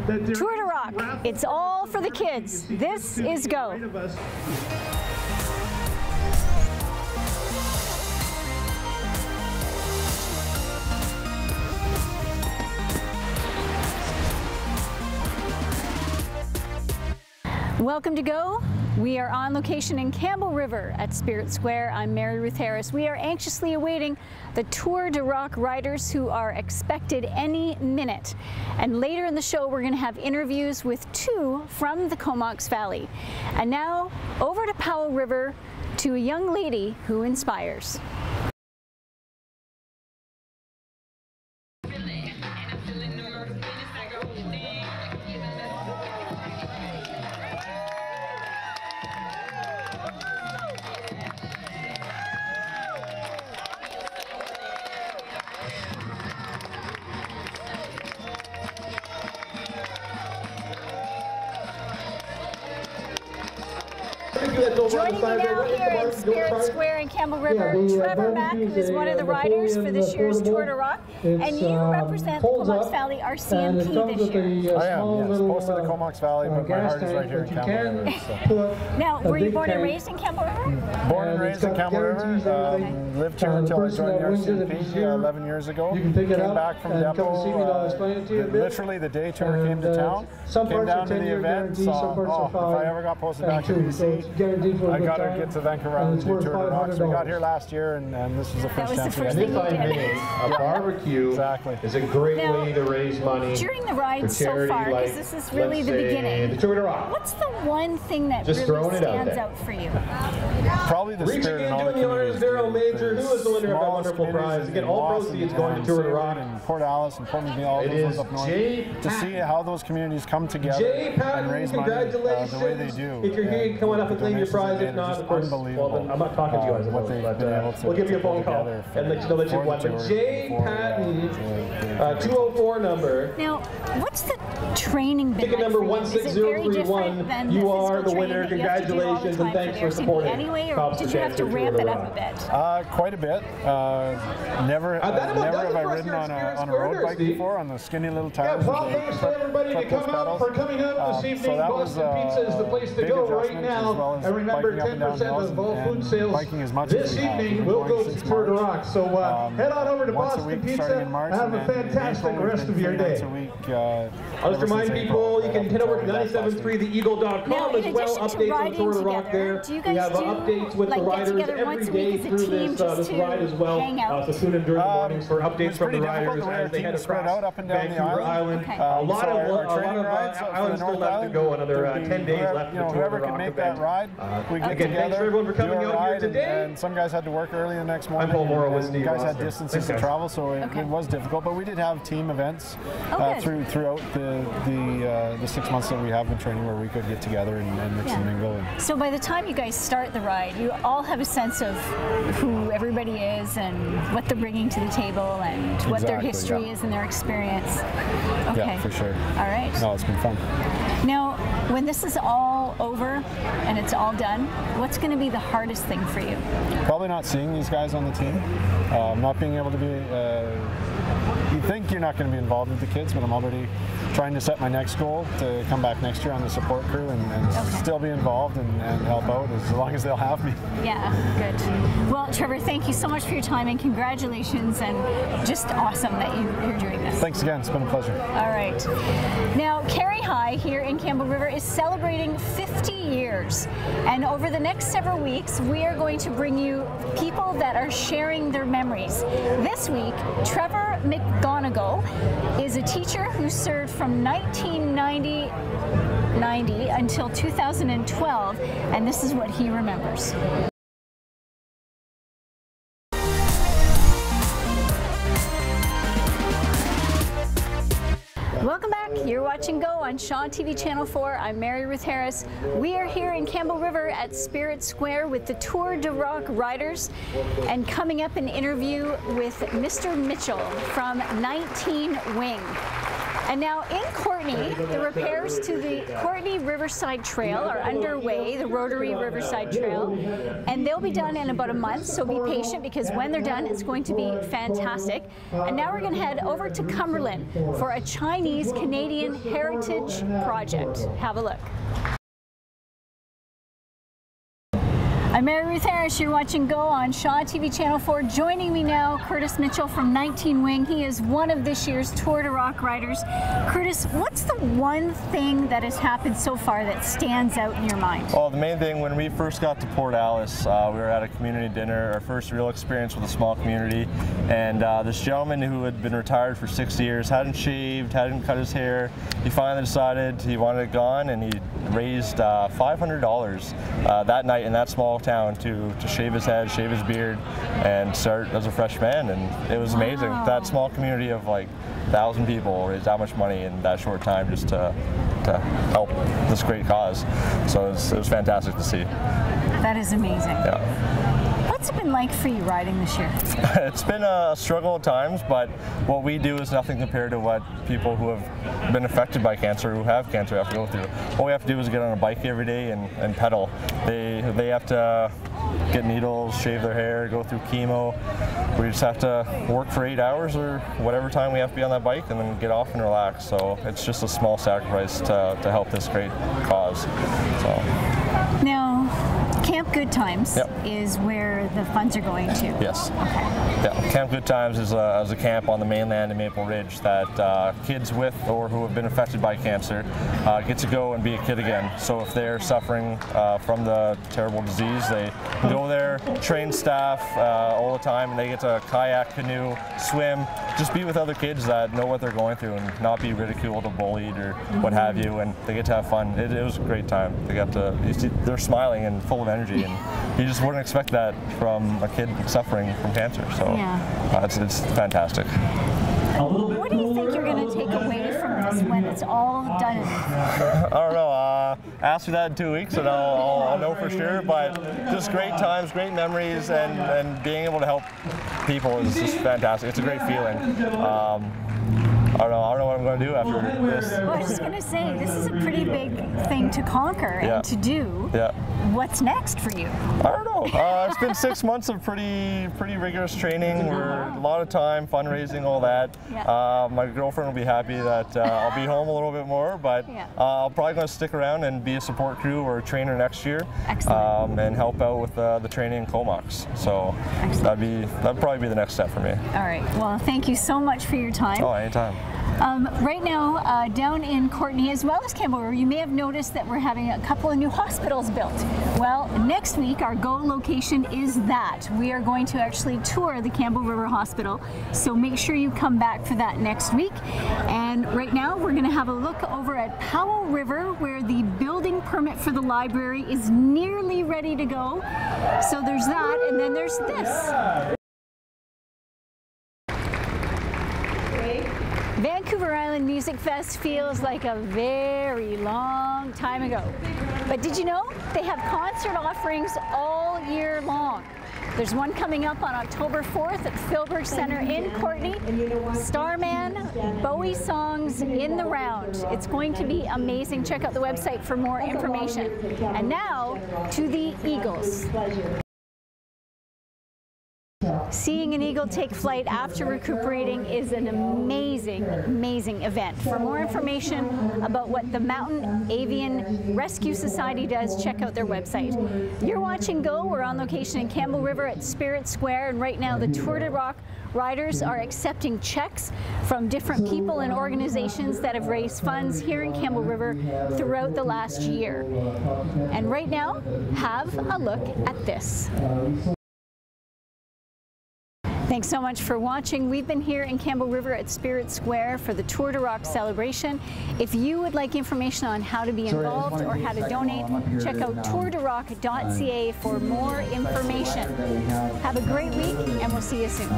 Tour de Rock, it's all for the kids. This is Go. Welcome to Go. We are on location in Campbell River at Spirit Square. I'm Mary Ruth Harris. We are anxiously awaiting the Tour de Rock riders who are expected any minute. And later in the show, we're going to have interviews with two from the Comox Valley. And now, over to Powell River to a young lady who inspires. Joining me now here in Spirit Square in Campbell River, Trevor Mack, who is one of the riders for this year's Tour de Rock, and you represent the Comox Valley RCMP this year. I am, yes, most of the Comox Valley, but my heart is right here in Campbell River. So. Now, were you born and raised in Campbell River? Born and raised in Campbell River, lived here until I joined the RCMP 11 years ago. Came back from depot, literally the day tour came to town, came down to the event, saw, if I ever got posted back to BC, I got to get to Vancouver Island to do Tour de Rock. So we got here last year, and this is the first chance we had. If I may, a barbecue is a great way to raise money during the ride so far, because this is really the beginning. The Tour de Rock. What's the one thing that really stands out for you? Probably the spirit in all the communities. Major, who is the winner of that wonderful prize? Again, all proceeds going to Tour de Rock. And Port Alice and Port McNeil, all those ones up north. To see how those communities come together and raise money the way they do. If you're here, come on up and claim your prize. If not, of course, well, I'm not talking to you guys about it, but we'll give you a phone call and let you know that you've won. But Jay Patton, 204 number. Now, what's the training been ticket like number for you? 16031. You are the winner. Congratulations and thanks for supporting. Anyway, or did you have to ramp it up a bit? Quite a bit. Never have I ridden on a road bike before on the skinny little tires. Yeah, well, thanks for everybody coming out this evening. Boston Pizza is the place to go right now. And remember, 10% of all food sales this evening will go to Tour de Rock. So head on over to Boston Pizza and have a fantastic rest of your day. I'll just remind people, you can head over to 973theeagle.com as well. Updates on Tour de Rock there. We have updates with the riders every day through this ride as well. So tune in during the mornings for updates from the riders as they head across Vancouver Island. A lot of islands still left to go, another 10 days left for Tour de Rock event. We get Again, thanks for everyone for coming out here today. And some guys had to work early the next morning. And guys had distances to travel, so it was difficult. But we did have team events throughout the 6 months that we have been training, where we could get together and mix and mingle. So by the time you guys start the ride, you all have a sense of who everybody is and what they're bringing to the table and what their history is and their experience. Okay. Yeah, for sure. All right. No, it's been fun. Now, when this is all over and it's all done, what's going to be the hardest thing for you? Probably not seeing these guys on the team, not being able to be, you think you're not going to be involved with the kids, but I'm already trying to set my next goal to come back next year on the support crew and still be involved and help out as long as they'll have me. Yeah, good. Well, Trevor, thank you so much for your time and congratulations, and just awesome that you're doing this. Thanks again, it's been a pleasure. All right. Now, Carey High here in Campbell River is celebrating 50 years, and over the next several weeks we are going to bring you people that are sharing their memories. This week, Trevor McGonigal is a teacher who served from 1990 until 2012, and this is what he remembers. Welcome back. You're watching Go on Shaw TV Channel 4. I'm Mary Ruth Harris. We are here in Campbell River at Spirit Square with the Tour de Rock riders, and coming up an interview with Mr. Mitchell from 19 Wing. And now in Courtenay, the repairs to the Courtenay Riverside Trail are underway, the Rotary Riverside Trail, and they'll be done in about a month, so be patient because when they're done, it's going to be fantastic. And now we're going to head over to Cumberland for a Chinese-Canadian heritage project. Have a look. I'm Mary Ruth Harris, you're watching Go on Shaw TV Channel 4. Joining me now, Curtis Mitchell from 19 Wing. He is one of this year's Tour de Rock riders. Curtis, what's the one thing that has happened so far that stands out in your mind? Well, the main thing, when we first got to Port Alice, we were at a community dinner, our first real experience with a small community, and this gentleman who had been retired for 6 years, hadn't shaved, hadn't cut his hair, he finally decided he wanted it gone, and he raised $500 that night in that small town to shave his head, shave his beard, and start as a fresh man. And it was amazing. Wow. That small community of like 1,000 people raised that much money in that short time just to help this great cause. So it was fantastic to see. That is amazing. Yeah. What's it been like for you riding this year? It's been a struggle at times, but what we do is nothing compared to what people who have been affected by cancer, who have cancer, have to go through. All we have to do is get on a bike every day and pedal. They have to get needles, shave their hair, go through chemo. We just have to work for 8 hours or whatever time we have to be on that bike and then get off and relax. So it's just a small sacrifice to help this great cause. So. Now, Camp Good Times Yep. is where the funds are going to. Yes. Okay. Yeah. Camp Good Times is a camp on the mainland in Maple Ridge that kids with or who have been affected by cancer get to go and be a kid again. So if they're suffering from the terrible disease, they go there, train staff all the time, and they get to kayak, canoe, swim, just be with other kids that know what they're going through and not be ridiculed or bullied or what have you, and they get to have fun. It was a great time. They're smiling and full of energy, and you just wouldn't expect that from a kid suffering from cancer. So yeah. It's fantastic. What do you think you're going to take away from this when it's all done? I don't know. Ask me that in 2 weeks and I'll know for sure. But just great times, great memories, and being able to help people is just fantastic. It's a great feeling. I don't know what I'm going to do after this. Well, I was just going to say, this is a pretty big thing to conquer and to do. Yeah. What's next for you? I don't know. It's been 6 months of pretty rigorous training. We're a lot of time, fundraising, all that. Yeah. My girlfriend will be happy that I'll be home a little bit more, but I'm probably going to stick around and be a support crew or a trainer next year. Excellent. And help out with the training in Comox. So that'd probably be the next step for me. All right. Well, thank you so much for your time. Oh, anytime. Right now, down in Courtenay as well as Campbell River, you may have noticed that we're having a couple of new hospitals built. Well, next week our go location is that. We are going to actually tour the Campbell River Hospital, so make sure you come back for that next week. And right now we're going to have a look over at Powell River, where the building permit for the library is nearly ready to go. So there's that, and then there's this. Vancouver Island Music Fest feels like a very long time ago. But did you know they have concert offerings all year long? There's one coming up on October 4th at Philbrook Center in Courtenay. Starman, Bowie songs in the round. It's going to be amazing. Check out the website for more information. And now to the Eagles. Seeing an eagle take flight after recuperating is an amazing, amazing event. For more information about what the Mountain Avian Rescue Society does, check out their website. You're watching Go. We're on location in Campbell River at Spirit Square, and right now the Tour de Rock riders are accepting checks from different people and organizations that have raised funds here in Campbell River throughout the last year. And right now, have a look at this. Thanks so much for watching. We've been here in Campbell River at Spirit Square for the Tour de Rock celebration. If you would like information on how to be involved or how to donate, check out tourderock.ca for more information. Have a great week, and we'll see you soon.